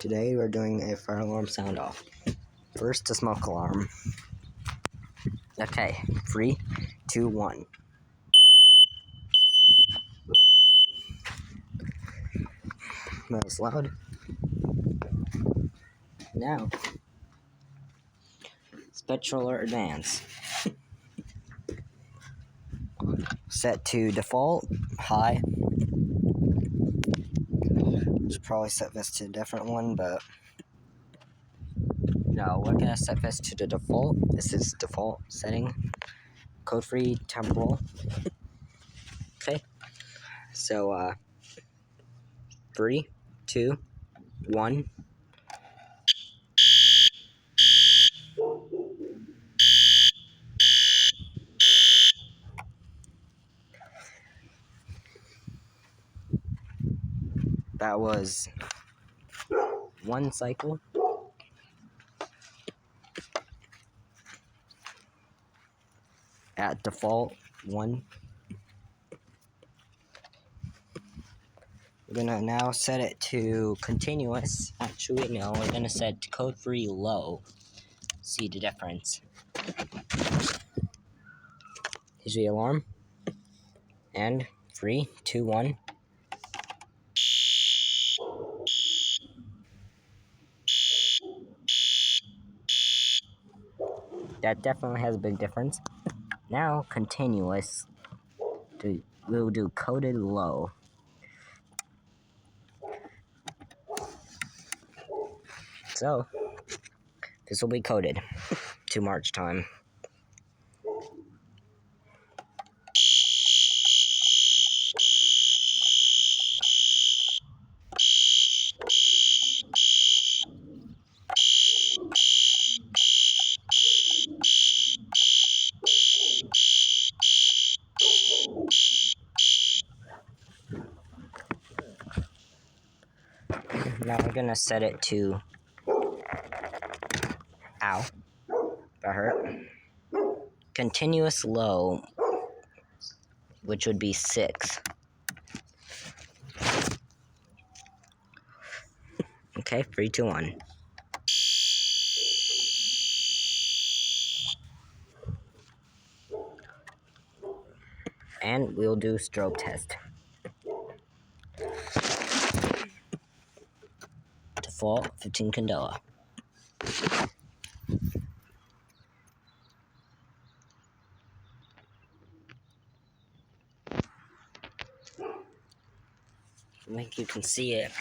Today we're doing a fire alarm sound off. First, a smoke alarm. Okay, 3, 2, 1. That was loud. Now, Spectral Alert Advance. Set to default, high. Should probably set this to a different one, but no, we're gonna set this to the default. This is default setting. Code free temporal. Okay. So 3, 2, 1. That was 1 cycle. At default, 1. We're gonna now set it to continuous. Actually, no, we're gonna set it to code free low. See the difference. Here's the alarm. And 3, 2, 1. That definitely has a big difference. Now, continuous. We'll do coded low. So, this will be coded to March time. Now we're gonna set it to, ow, that hurt. Continuous low, which would be 6. Okay, 3, 2, 1. And we'll do strobe test. Default 15 candela. I think you can see it.